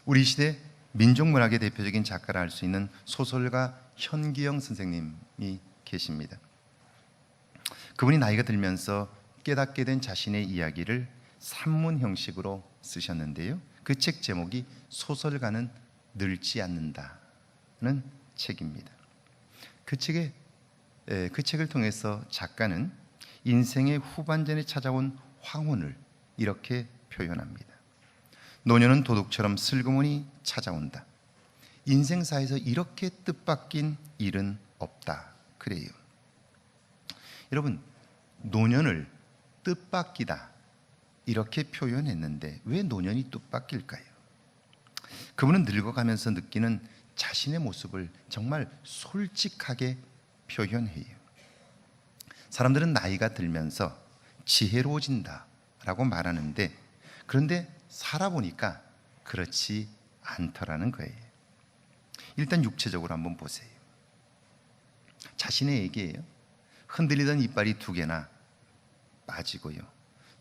우리 시대 민족문학의 대표적인 작가라 할 수 있는 소설가 현기영 선생님이 계십니다. 그분이 나이가 들면서 깨닫게 된 자신의 이야기를 산문 형식으로 쓰셨는데요, 그 책 제목이 소설가는 늙지 않는다는 책입니다. 그 책을 통해서 작가는 인생의 후반전에 찾아온 황혼을 이렇게 표현합니다. 노년은 도둑처럼 슬그머니 찾아온다. 인생사에서 이렇게 뜻밖인 일은 없다. 그래요. 여러분, 노년을 뜻밖이다 이렇게 표현했는데 왜 노년이 뜻밖일까요? 그분은 늙어가면서 느끼는 자신의 모습을 정말 솔직하게 표현해요. 사람들은 나이가 들면서 지혜로워진다라고 말하는데, 그런데 살아보니까 그렇지 않더라는 거예요. 일단 육체적으로 한번 보세요. 자신의 얘기예요. 흔들리던 이빨이 2개나 빠지고요,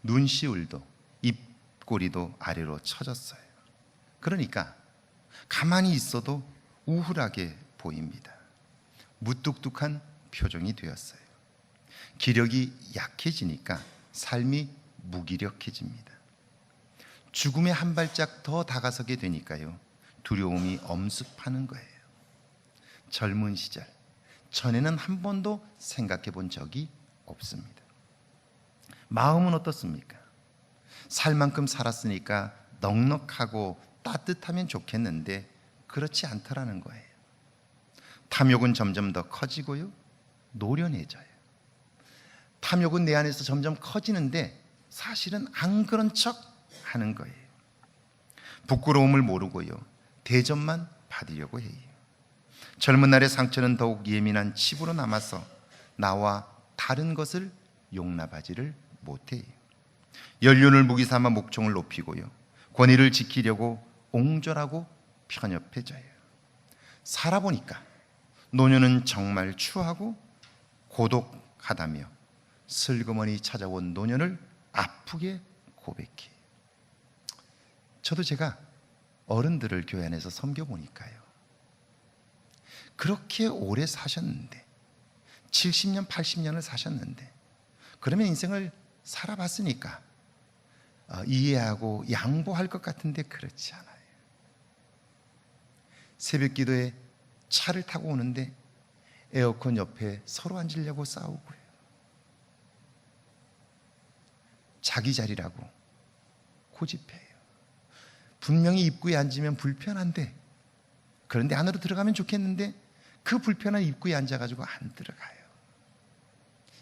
눈시울도 입꼬리도 아래로 처졌어요. 그러니까 가만히 있어도 우울하게 보입니다. 무뚝뚝한 표정이 되었어요. 기력이 약해지니까 삶이 무기력해집니다. 죽음에 한 발짝 더 다가서게 되니까요, 두려움이 엄습하는 거예요. 젊은 시절, 전에는 한 번도 생각해 본 적이 없습니다. 마음은 어떻습니까? 살 만큼 살았으니까 넉넉하고 따뜻하면 좋겠는데 그렇지 않더라는 거예요. 탐욕은 점점 더 커지고요, 노련해져요. 탐욕은 내 안에서 점점 커지는데 사실은 안 그런 척 하는 거예요. 부끄러움을 모르고요, 대접만 받으려고 해요. 젊은 날의 상처는 더욱 예민한 칩으로 남아서 나와 다른 것을 용납하지를 못해요. 연륜을 무기 삼아 목청을 높이고요, 권위를 지키려고 옹졸하고 편협해져요. 살아보니까 노년은 정말 추하고 고독하다며 슬그머니 찾아온 노년을 아프게 고백해. 저도 제가 어른들을 교회 안에서 섬겨보니까요, 그렇게 오래 사셨는데 70년, 80년을 사셨는데 그러면 인생을 살아봤으니까 이해하고 양보할 것 같은데 그렇지 않아요. 새벽 기도에 차를 타고 오는데 에어컨 옆에 서로 앉으려고 싸우고요, 자기 자리라고 고집해요. 분명히 입구에 앉으면 불편한데, 그런데 안으로 들어가면 좋겠는데 그 불편한 입구에 앉아가지고 안 들어가요.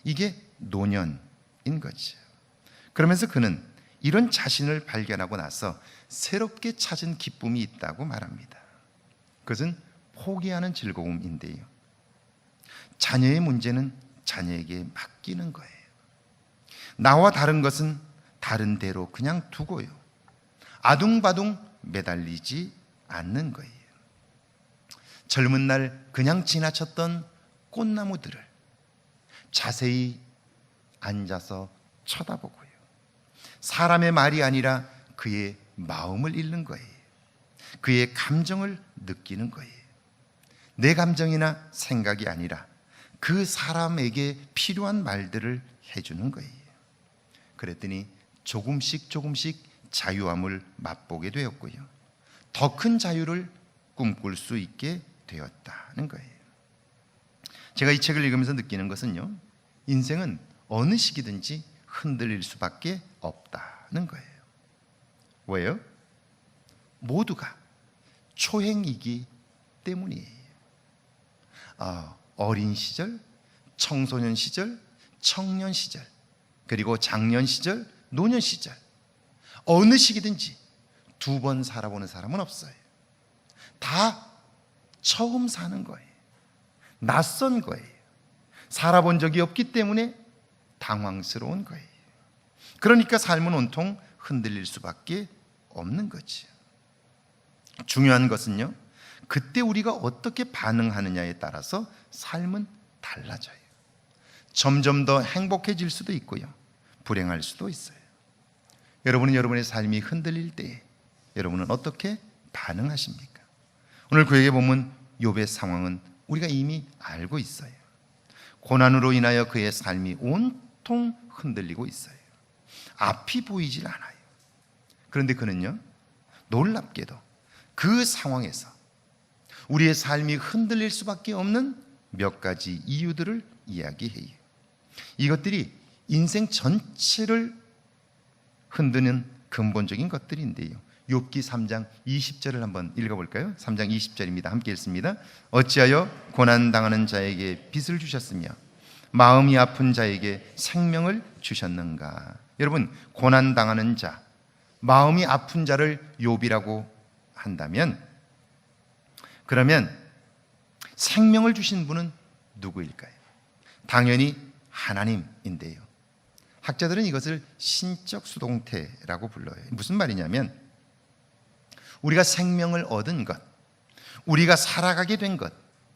이게 노년인 거죠. 그러면서 그는 이런 자신을 발견하고 나서 새롭게 찾은 기쁨이 있다고 말합니다. 그것은 포기하는 즐거움인데요, 자녀의 문제는 자녀에게 맡기는 거예요. 나와 다른 것은 다른 대로 그냥 두고요, 아둥바둥 매달리지 않는 거예요. 젊은 날 그냥 지나쳤던 꽃나무들을 자세히 앉아서 쳐다보고요, 사람의 말이 아니라 그의 마음을 읽는 거예요. 그의 감정을 느끼는 거예요. 내 감정이나 생각이 아니라 그 사람에게 필요한 말들을 해주는 거예요. 그랬더니 조금씩 자유함을 맛보게 되었고요, 더 큰 자유를 꿈꿀 수 있게 되었다는 거예요. 제가 이 책을 읽으면서 느끼는 것은요, 인생은 어느 시기든지 흔들릴 수밖에 없다는 거예요. 왜요? 모두가 초행이기 때문이에요. 어린 시절, 청소년 시절, 청년 시절, 그리고 장년 시절, 노년 시절, 어느 시기든지 2번 살아보는 사람은 없어요. 다 처음 사는 거예요. 낯선 거예요. 살아본 적이 없기 때문에 당황스러운 거예요. 그러니까 삶은 온통 흔들릴 수밖에 없는 거죠. 중요한 것은요, 그때 우리가 어떻게 반응하느냐에 따라서 삶은 달라져요. 점점 더 행복해질 수도 있고요, 불행할 수도 있어요. 여러분은 여러분의 삶이 흔들릴 때 여러분은 어떻게 반응하십니까? 오늘 구약에 보면 욥의 상황은 우리가 이미 알고 있어요. 고난으로 인하여 그의 삶이 온통 흔들리고 있어요. 앞이 보이질 않아요. 그런데 그는요, 놀랍게도 그 상황에서 우리의 삶이 흔들릴 수밖에 없는 몇 가지 이유들을 이야기해요. 이것들이 인생 전체를 흔드는 근본적인 것들인데요. 욥기 3장 20절을 한번 읽어볼까요? 3장 20절입니다. 함께 읽습니다. 어찌하여 고난당하는 자에게 빚을 주셨으며 마음이 아픈 자에게 생명을 주셨는가? 여러분, 고난당하는 자, 마음이 아픈 자를 욥이라고 한다면, 그러면 생명을 주신 분은 누구일까요? 당연히 하나님인데요. 학자들은 이것을 신적 수동태라고 불러요. 무슨 말이냐면, 우리가 생명을 얻은 것, 우리가 살아가게 된 것,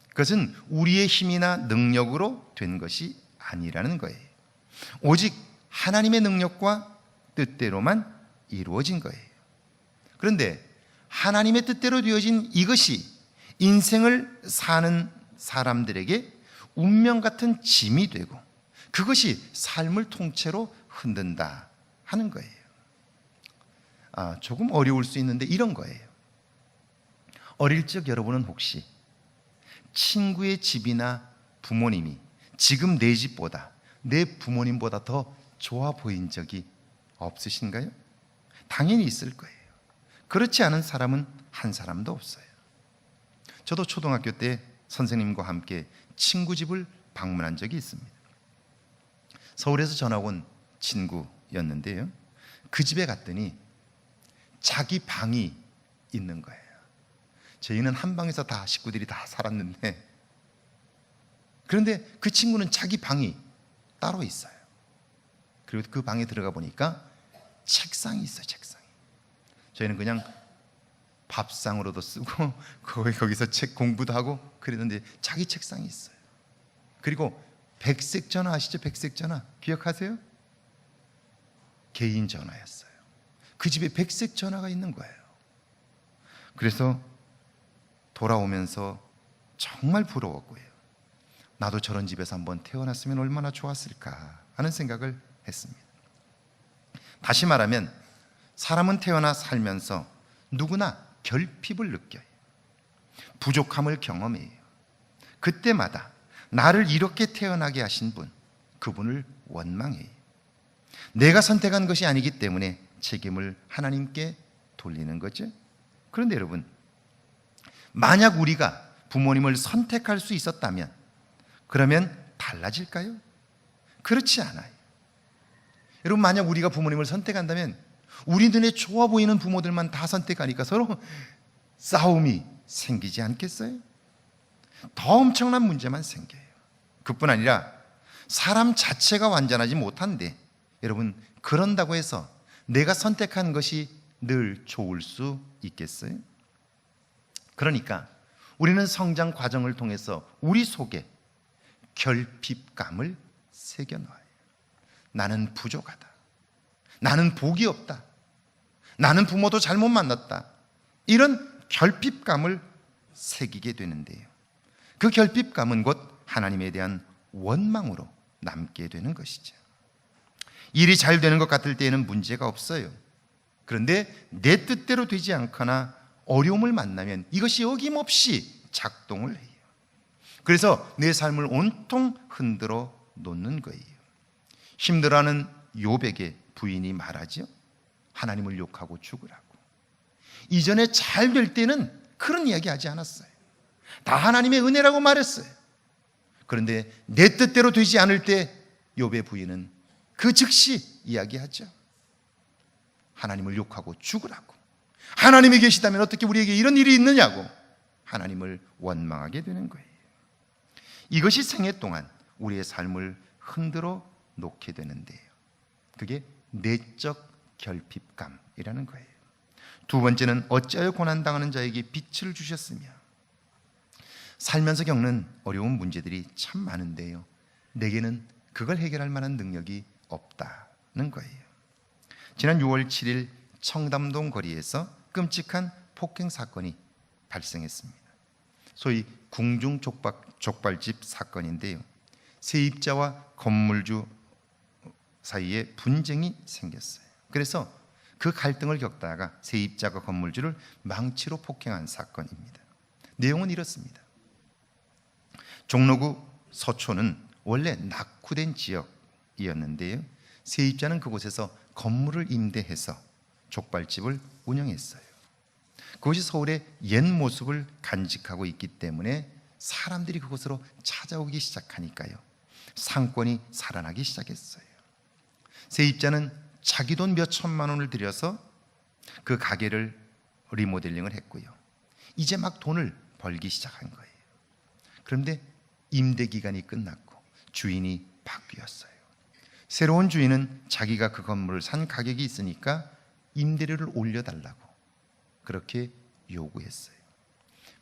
그것은 우리의 힘이나 능력으로 된 것이 아니라는 거예요. 오직 하나님의 능력과 뜻대로만 이루어진 거예요. 그런데 하나님의 뜻대로 되어진 이것이 인생을 사는 사람들에게 운명 같은 짐이 되고 그것이 삶을 통째로 흔든다 하는 거예요. 조금 어려울 수 있는데 이런 거예요. 어릴 적 여러분은 혹시 친구의 집이나 부모님이 지금 내 집보다 내 부모님보다 더 좋아 보인 적이 없으신가요? 당연히 있을 거예요. 그렇지 않은 사람은 한 사람도 없어요. 저도 초등학교 때 선생님과 함께 친구 집을 방문한 적이 있습니다. 서울에서 전학 온 친구였는데요, 그 집에 갔더니 자기 방이 있는 거예요. 저희는 한 방에서 다 식구들이 다 살았는데, 그런데 그 친구는 자기 방이 따로 있어요. 그리고 그 방에 들어가 보니까 책상이 있어요. 책상이. 저희는 그냥 밥상으로도 쓰고 거기서 책 공부도 하고 그랬는데 자기 책상이 있어요. 그리고 백색 전화 아시죠? 백색 전화 기억하세요? 개인 전화였어요. 그 집에 백색 전화가 있는 거예요. 그래서 돌아오면서 정말 부러웠고요, 나도 저런 집에서 한번 태어났으면 얼마나 좋았을까 하는 생각을 했습니다. 다시 말하면 사람은 태어나 살면서 누구나 결핍을 느껴요. 부족함을 경험해요. 그때마다 나를 이렇게 태어나게 하신 분, 그분을 원망해요. 내가 선택한 것이 아니기 때문에 책임을 하나님께 돌리는 거죠. 그런데 여러분, 만약 우리가 부모님을 선택할 수 있었다면 그러면 달라질까요? 그렇지 않아요. 여러분, 만약 우리가 부모님을 선택한다면 우리 눈에 좋아 보이는 부모들만 다 선택하니까 서로 싸움이 생기지 않겠어요? 더 엄청난 문제만 생겨요. 그뿐 아니라 사람 자체가 완전하지 못한데, 여러분, 그런다고 해서 내가 선택한 것이 늘 좋을 수 있겠어요? 그러니까 우리는 성장 과정을 통해서 우리 속에 결핍감을 새겨놔요. 나는 부족하다, 나는 복이 없다, 나는 부모도 잘못 만났다, 이런 결핍감을 새기게 되는데요, 그 결핍감은 곧 하나님에 대한 원망으로 남게 되는 것이죠. 일이 잘 되는 것 같을 때에는 문제가 없어요. 그런데 내 뜻대로 되지 않거나 어려움을 만나면 이것이 어김없이 작동을 해요. 그래서 내 삶을 온통 흔들어 놓는 거예요. 힘들어하는 욥에게 부인이 말하죠. 하나님을 욕하고 죽으라고. 이전에 잘 될 때는 그런 이야기 하지 않았어요. 다 하나님의 은혜라고 말했어요. 그런데 내 뜻대로 되지 않을 때 욥의 부인은 그 즉시 이야기하죠. 하나님을 욕하고 죽으라고. 하나님이 계시다면 어떻게 우리에게 이런 일이 있느냐고 하나님을 원망하게 되는 거예요. 이것이 생애 동안 우리의 삶을 흔들어 놓게 되는데요, 그게 내적 결핍감이라는 거예요. 두 번째는 어찌하여 고난당하는 자에게 빛을 주셨으며, 살면서 겪는 어려운 문제들이 참 많은데요, 내게는 그걸 해결할 만한 능력이 없다는 거예요. 지난 6월 7일 청담동 거리에서 끔찍한 폭행 사건이 발생했습니다. 소위 궁중 족발집 사건인데요. 세입자와 건물주 사이에 분쟁이 생겼어요. 그래서 그 갈등을 겪다가 세입자가 건물주를 망치로 폭행한 사건입니다. 내용은 이렇습니다. 종로구 서초는 원래 낙후된 지역이었는데요. 세입자는 그곳에서 건물을 임대해서 족발집을 운영했어요. 그것이 서울의 옛 모습을 간직하고 있기 때문에 사람들이 그곳으로 찾아오기 시작하니까요. 상권이 살아나기 시작했어요. 세입자는 자기 돈 몇 천만 원을 들여서 그 가게를 리모델링을 했고요. 이제 막 돈을 벌기 시작한 거예요. 그런데 임대 기간이 끝났고 주인이 바뀌었어요. 새로운 주인은 자기가 그 건물을 산 가격이 있으니까 임대료를 올려달라고 그렇게 요구했어요.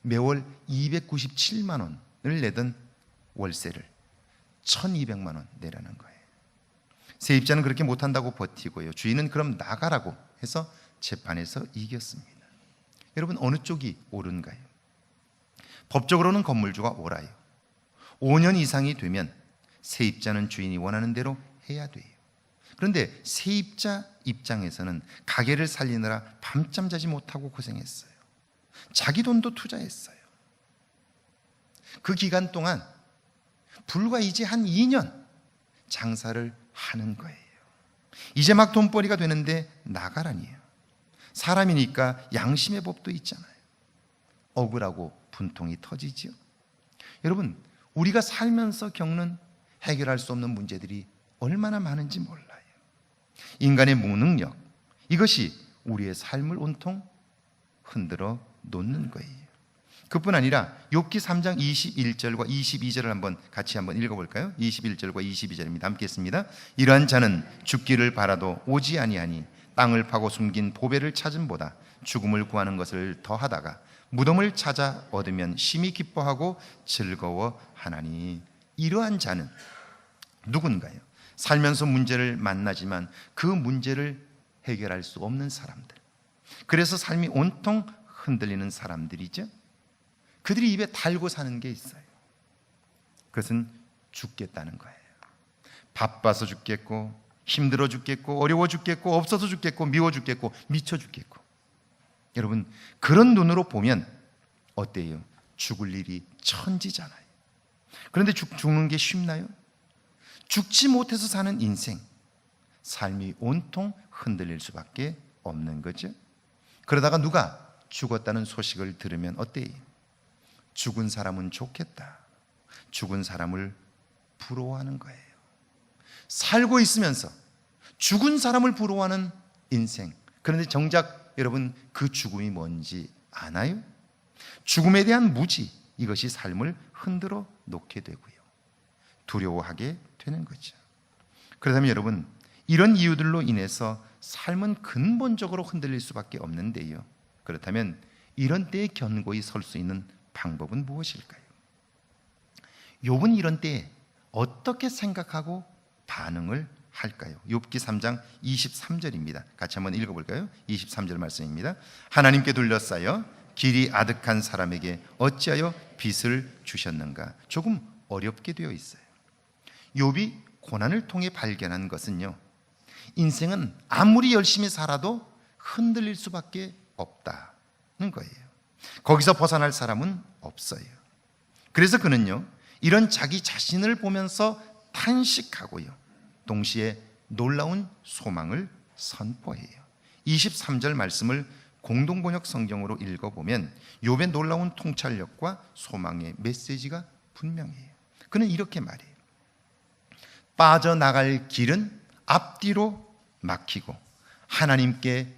매월 297만 원을 내던 월세를 1200만 원 내라는 거예요. 세입자는 그렇게 못한다고 버티고요. 주인은 그럼 나가라고 해서 재판에서 이겼습니다. 여러분, 어느 쪽이 옳은가요? 법적으로는 건물주가 옳아요. 5년 이상이 되면 세입자는 주인이 원하는 대로 해야 돼요. 그런데 세입자 입장에서는 가게를 살리느라 밤잠 자지 못하고 고생했어요. 자기 돈도 투자했어요. 그 기간 동안 불과 이제 한 2년 장사를 하는 거예요. 이제 막 돈벌이가 되는데 나가라니요. 사람이니까 양심의 법도 있잖아요. 억울하고 분통이 터지죠. 여러분, 우리가 살면서 겪는 해결할 수 없는 문제들이 얼마나 많은지 몰라요. 인간의 무능력, 이것이 우리의 삶을 온통 흔들어 놓는 거예요. 그뿐 아니라 욥기 3장 21절과 22절을 같이 한번 읽어볼까요? 21절과 22절입니다. 함께 했습니다. 이러한 자는 죽기를 바라도 오지 아니하니 땅을 파고 숨긴 보배를 찾음보다 죽음을 구하는 것을 더하다가 무덤을 찾아 얻으면 심히 기뻐하고 즐거워하나니. 이러한 자는 누군가요? 살면서 문제를 만나지만 그 문제를 해결할 수 없는 사람들, 그래서 삶이 온통 흔들리는 사람들이죠. 그들이 입에 달고 사는 게 있어요. 그것은 죽겠다는 거예요. 바빠서 죽겠고, 힘들어 죽겠고, 어려워 죽겠고, 없어서 죽겠고, 미워 죽겠고, 미쳐 죽겠고. 여러분, 그런 눈으로 보면 어때요? 죽을 일이 천지잖아요. 그런데 죽는 게 쉽나요? 죽지 못해서 사는 인생, 삶이 온통 흔들릴 수밖에 없는 거죠. 그러다가 누가 죽었다는 소식을 들으면 어때요? 죽은 사람은 좋겠다. 죽은 사람을 부러워하는 거예요. 살고 있으면서 죽은 사람을 부러워하는 인생. 그런데 정작 여러분, 그 죽음이 뭔지 아나요? 죽음에 대한 무지, 이것이 삶을 흔들어 놓게 되고요. 두려워하게 되는 거죠. 그렇다면 여러분, 이런 이유들로 인해서 삶은 근본적으로 흔들릴 수밖에 없는데요. 그렇다면 이런 때에 견고히 설 수 있는 방법은 무엇일까요? 욥은 이런 때에 어떻게 생각하고 반응을 할까요? 욥기 3장 23절입니다. 같이 한번 읽어볼까요? 23절 말씀입니다. 하나님께 둘러싸여 길이 아득한 사람에게 어찌하여 빚을 주셨는가? 조금 어렵게 되어 있어요. 욥이 고난을 통해 발견한 것은요, 인생은 아무리 열심히 살아도 흔들릴 수밖에 없다는 거예요. 거기서 벗어날 사람은 없어요. 그래서 그는요, 이런 자기 자신을 보면서 탄식하고요, 동시에 놀라운 소망을 선포해요. 23절 말씀을 공동번역 성경으로 읽어보면 욥의 놀라운 통찰력과 소망의 메시지가 분명해요. 그는 이렇게 말해요. 빠져나갈 길은 앞뒤로 막히고 하나님께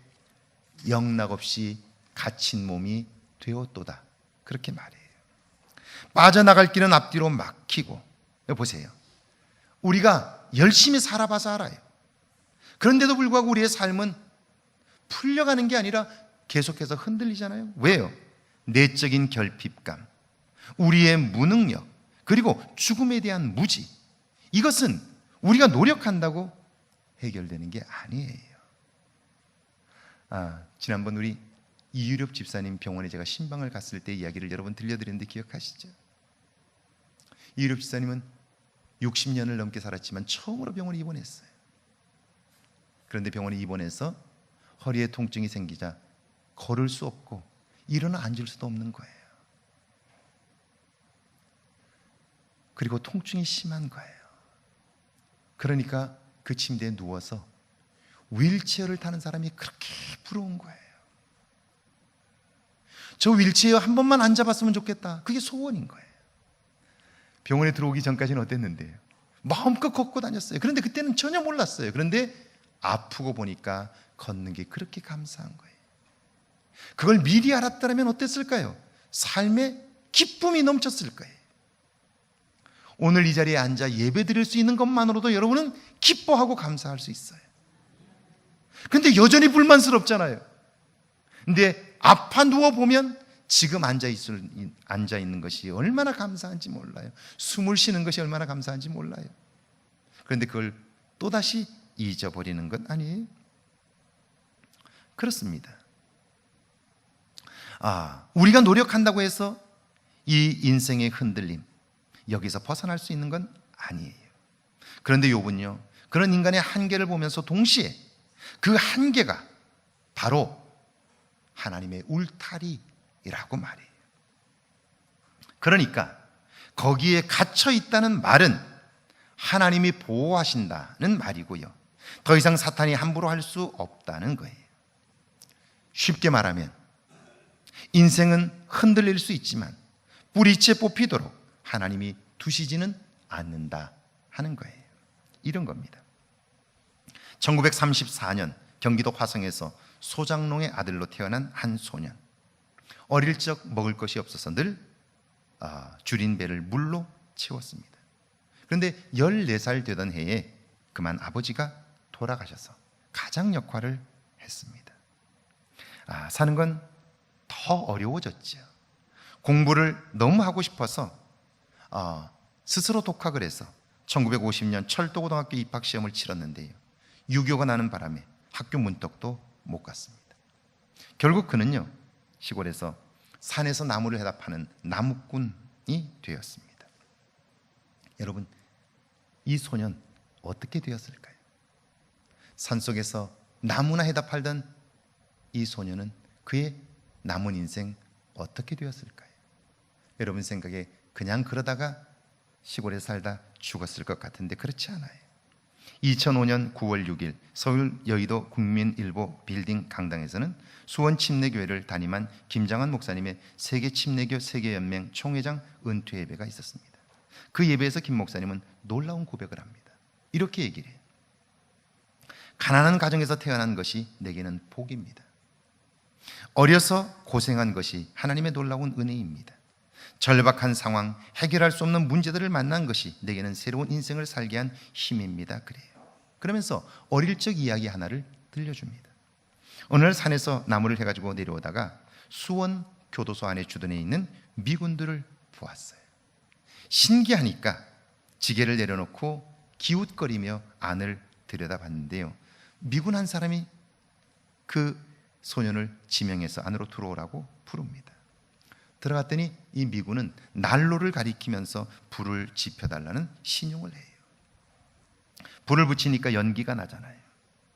영락없이 갇힌 몸이 되었도다. 그렇게 말해요. 빠져나갈 길은 앞뒤로 막히고. 보세요. 우리가 열심히 살아봐서 알아요. 그런데도 불구하고 우리의 삶은 풀려가는 게 아니라 계속해서 흔들리잖아요. 왜요? 내적인 결핍감, 우리의 무능력, 그리고 죽음에 대한 무지, 이것은 우리가 노력한다고 해결되는 게 아니에요. 지난번 우리 이유렵 집사님 병원에 제가 신방을 갔을 때 이야기를 여러분 들려드렸는데 기억하시죠? 이유렵 집사님은 60년을 넘게 살았지만 처음으로 병원에 입원했어요. 그런데 병원에 입원해서 허리에 통증이 생기자 걸을 수 없고 일어나 앉을 수도 없는 거예요. 그리고 통증이 심한 거예요. 그러니까 그 침대에 누워서 휠체어를 타는 사람이 그렇게 부러운 거예요. 저 휠체어 한 번만 앉아봤으면 좋겠다. 그게 소원인 거예요. 병원에 들어오기 전까지는 어땠는데요? 마음껏 걷고 다녔어요. 그런데 그때는 전혀 몰랐어요. 그런데 아프고 보니까 걷는 게 그렇게 감사한 거예요. 그걸 미리 알았다면 어땠을까요? 삶에 기쁨이 넘쳤을 거예요. 오늘 이 자리에 앉아 예배 드릴 수 있는 것만으로도 여러분은 기뻐하고 감사할 수 있어요. 근데 여전히 불만스럽잖아요. 근데 아파 누워보면 지금 앉아 있는 것이 얼마나 감사한지 몰라요. 숨을 쉬는 것이 얼마나 감사한지 몰라요. 그런데 그걸 또다시 잊어버리는 것 아니에요? 그렇습니다. 우리가 노력한다고 해서 이 인생의 흔들림, 여기서 벗어날 수 있는 건 아니에요. 그런데 욥은요, 그런 인간의 한계를 보면서 동시에 그 한계가 바로 하나님의 울타리라고 말해요. 그러니까 거기에 갇혀 있다는 말은 하나님이 보호하신다는 말이고요, 더 이상 사탄이 함부로 할 수 없다는 거예요. 쉽게 말하면 인생은 흔들릴 수 있지만 뿌리째 뽑히도록 하나님이 두시지는 않는다 하는 거예요. 이런 겁니다. 1934년 경기도 화성에서 소장농의 아들로 태어난 한 소년. 어릴 적 먹을 것이 없어서 늘 줄인 배를 물로 채웠습니다. 그런데 14살 되던 해에 그만 아버지가 돌아가셔서 가장 역할을 했습니다. 사는 건 더 어려워졌죠. 공부를 너무 하고 싶어서 스스로 독학을 해서 1950년 철도고등학교 입학시험을 치렀는데요, 유교가 나는 바람에 학교 문턱도 못 갔습니다. 결국 그는요, 시골에서 산에서 나무를 해다 파는 나무꾼이 되었습니다. 여러분, 이 소년 어떻게 되었을까요? 산속에서 나무나 해다 팔던 이 소년은 그의 남은 인생 어떻게 되었을까요? 여러분 생각에 그냥 그러다가 시골에 살다 죽었을 것 같은데 그렇지 않아요. 2005년 9월 6일 서울 여의도 국민일보 빌딩 강당에서는 수원 침례교회를 담임한 김장환 목사님의 세계 침례교 세계연맹 총회장 은퇴 예배가 있었습니다. 그 예배에서 김 목사님은 놀라운 고백을 합니다. 이렇게 얘기를 해요. 가난한 가정에서 태어난 것이 내게는 복입니다. 어려서 고생한 것이 하나님의 놀라운 은혜입니다. 절박한 상황, 해결할 수 없는 문제들을 만난 것이 내게는 새로운 인생을 살게 한 힘입니다. 그래요. 그러면서 어릴 적 이야기 하나를 들려줍니다. 어느 날 산에서 나무를 해가지고 내려오다가 수원 교도소 안에 주둔해 있는 미군들을 보았어요. 신기하니까 지게를 내려놓고 기웃거리며 안을 들여다봤는데요, 미군 한 사람이 그 소년을 지명해서 안으로 들어오라고 부릅니다. 들어갔더니 이 미군은 난로를 가리키면서 불을 지펴달라는 신용을 해요. 불을 붙이니까 연기가 나잖아요.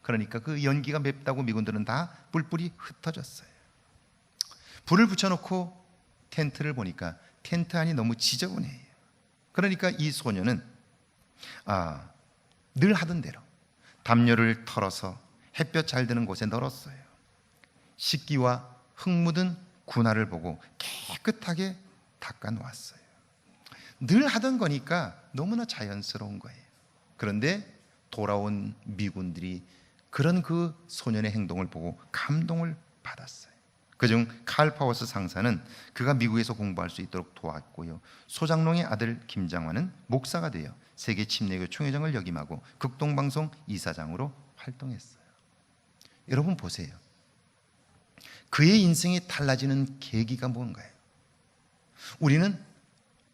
그러니까 그 연기가 맵다고 미군들은 다 뿔뿔이 흩어졌어요. 불을 붙여놓고 텐트를 보니까 텐트 안이 너무 지저분해요. 그러니까 이 소년은 늘 하던 대로 담요를 털어서 햇볕 잘 드는 곳에 널었어요. 식기와 흙 묻은 군화를 보고 깨끗하게 닦아 놓았어요. 늘 하던 거니까 너무나 자연스러운 거예요. 그런데 돌아온 미군들이 그런 그 소년의 행동을 보고 감동을 받았어요. 그중 칼 파워스 상사는 그가 미국에서 공부할 수 있도록 도왔고요, 소장농의 아들 김장환은 목사가 되어 세계 침례교 총회장을 역임하고 극동방송 이사장으로 활동했어요. 여러분 보세요. 그의 인생이 달라지는 계기가 뭔가요? 우리는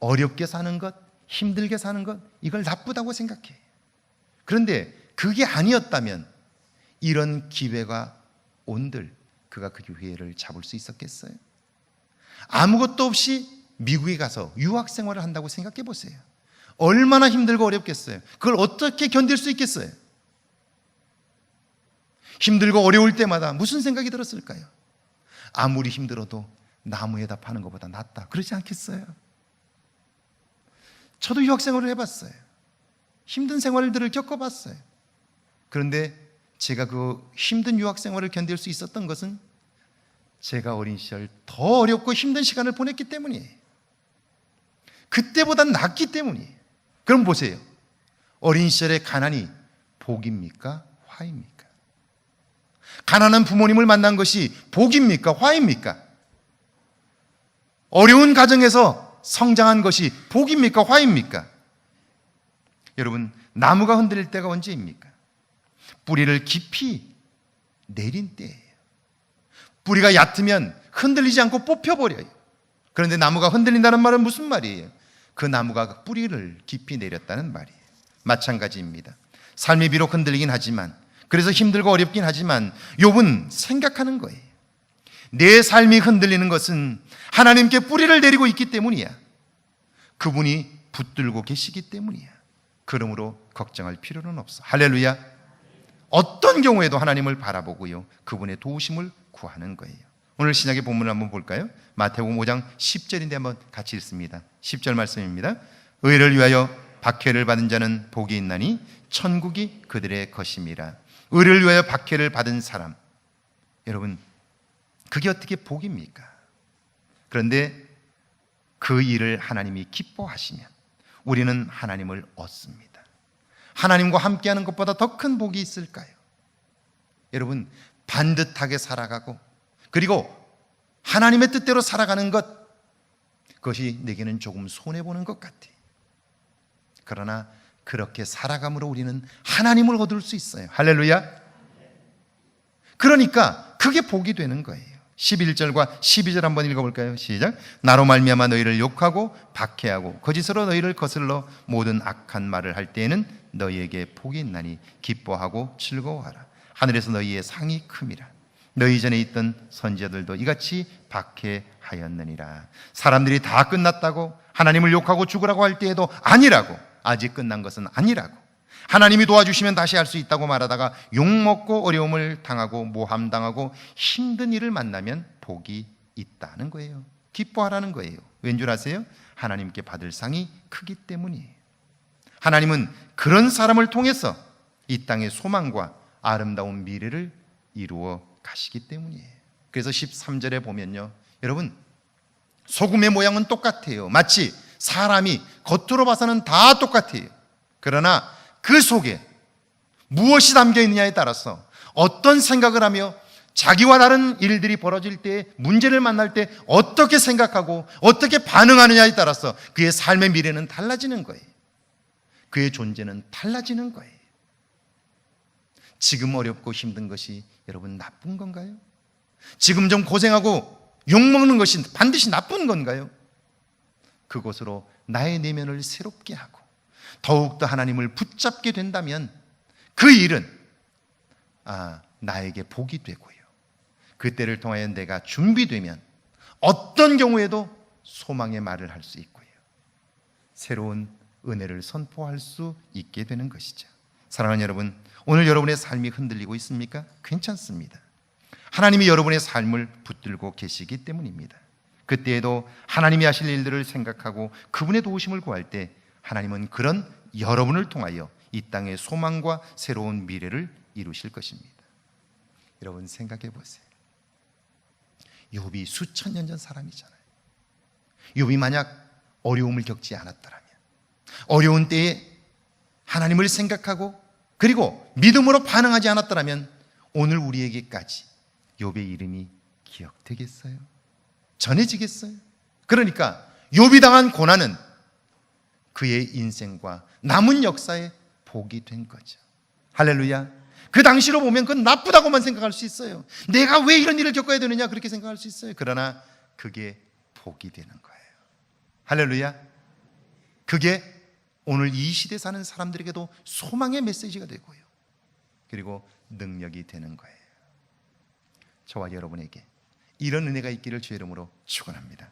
어렵게 사는 것, 힘들게 사는 것, 이걸 나쁘다고 생각해요. 그런데 그게 아니었다면 이런 기회가 온들 그가 그 기회를 잡을 수 있었겠어요? 아무것도 없이 미국에 가서 유학 생활을 한다고 생각해 보세요. 얼마나 힘들고 어렵겠어요? 그걸 어떻게 견딜 수 있겠어요? 힘들고 어려울 때마다 무슨 생각이 들었을까요? 아무리 힘들어도 나무에다 파는 것보다 낫다, 그러지 않겠어요? 저도 유학 생활을 해봤어요. 힘든 생활들을 겪어봤어요. 그런데 제가 그 힘든 유학 생활을 견딜 수 있었던 것은 제가 어린 시절 더 어렵고 힘든 시간을 보냈기 때문이에요. 그때보단 낫기 때문이에요. 그럼 보세요. 어린 시절의 가난이 복입니까? 화입니까? 가난한 부모님을 만난 것이 복입니까? 화입니까? 어려운 가정에서 성장한 것이 복입니까? 화입니까? 여러분, 나무가 흔들릴 때가 언제입니까? 뿌리를 깊이 내린 때예요. 뿌리가 얕으면 흔들리지 않고 뽑혀버려요. 그런데 나무가 흔들린다는 말은 무슨 말이에요? 그 나무가 뿌리를 깊이 내렸다는 말이에요. 마찬가지입니다. 삶이 비록 흔들리긴 하지만, 그래서 힘들고 어렵긴 하지만 욥은 생각하는 거예요. 내 삶이 흔들리는 것은 하나님께 뿌리를 내리고 있기 때문이야. 그분이 붙들고 계시기 때문이야. 그러므로 걱정할 필요는 없어. 할렐루야. 어떤 경우에도 하나님을 바라보고요, 그분의 도우심을 구하는 거예요. 오늘 신약의 본문을 한번 볼까요? 마태복음 5장 10절인데 한번 같이 읽습니다. 10절 말씀입니다. 의를 위하여 박해를 받은 자는 복이 있나니 천국이 그들의 것임이라. 의를 위하여 박해를 받은 사람, 여러분, 그게 어떻게 복입니까? 그런데 그 일을 하나님이 기뻐하시면 우리는 하나님을 얻습니다. 하나님과 함께하는 것보다 더 큰 복이 있을까요? 여러분, 반듯하게 살아가고 그리고 하나님의 뜻대로 살아가는 것, 그것이 내게는 조금 손해보는 것 같아요. 그러나 그렇게 살아감으로 우리는 하나님을 얻을 수 있어요. 할렐루야. 그러니까 그게 복이 되는 거예요. 11절과 12절 한번 읽어볼까요? 시작. 나로 말미암아 너희를 욕하고 박해하고 거짓으로 너희를 거슬러 모든 악한 말을 할 때에는 너희에게 복이 있나니 기뻐하고 즐거워하라. 하늘에서 너희의 상이 큼이라. 너희 전에 있던 선지자들도 이같이 박해하였느니라. 사람들이 다 끝났다고 하나님을 욕하고 죽으라고 할 때에도 아니라고, 아직 끝난 것은 아니라고, 하나님이 도와주시면 다시 할 수 있다고 말하다가 욕먹고 어려움을 당하고 모함당하고 힘든 일을 만나면 복이 있다는 거예요. 기뻐하라는 거예요. 왠 줄 아세요? 하나님께 받을 상이 크기 때문이에요. 하나님은 그런 사람을 통해서 이 땅의 소망과 아름다운 미래를 이루어 가시기 때문이에요. 그래서 13절에 보면요, 여러분, 소금의 모양은 똑같아요. 마치 사람이 겉으로 봐서는 다 똑같아요. 그러나 그 속에 무엇이 담겨 있느냐에 따라서 어떤 생각을 하며 자기와 다른 일들이 벌어질 때, 문제를 만날 때 어떻게 생각하고 어떻게 반응하느냐에 따라서 그의 삶의 미래는 달라지는 거예요. 그의 존재는 달라지는 거예요. 지금 어렵고 힘든 것이 여러분 나쁜 건가요? 지금 좀 고생하고 욕먹는 것이 반드시 나쁜 건가요? 그것으로 나의 내면을 새롭게 하고 더욱더 하나님을 붙잡게 된다면 그 일은 나에게 복이 되고요, 그때를 통하여 내가 준비되면 어떤 경우에도 소망의 말을 할 수 있고요, 새로운 은혜를 선포할 수 있게 되는 것이죠. 사랑하는 여러분, 오늘 여러분의 삶이 흔들리고 있습니까? 괜찮습니다. 하나님이 여러분의 삶을 붙들고 계시기 때문입니다. 그때에도 하나님이 하실 일들을 생각하고 그분의 도우심을 구할 때 하나님은 그런 여러분을 통하여 이 땅의 소망과 새로운 미래를 이루실 것입니다. 여러분 생각해 보세요. 욥이 수천 년 전 사람이잖아요. 욥이 만약 어려움을 겪지 않았더라면, 어려운 때에 하나님을 생각하고 그리고 믿음으로 반응하지 않았더라면 오늘 우리에게까지 욥의 이름이 기억되겠어요? 전해지겠어요? 그러니까 욥이 당한 고난은 그의 인생과 남은 역사에 복이 된 거죠. 할렐루야. 그 당시로 보면 그건 나쁘다고만 생각할 수 있어요. 내가 왜 이런 일을 겪어야 되느냐, 그렇게 생각할 수 있어요. 그러나 그게 복이 되는 거예요. 할렐루야. 그게 오늘 이 시대 사는 사람들에게도 소망의 메시지가 되고요, 그리고 능력이 되는 거예요. 저와 여러분에게 이런 은혜가 있기를 주의 이름으로 축원합니다.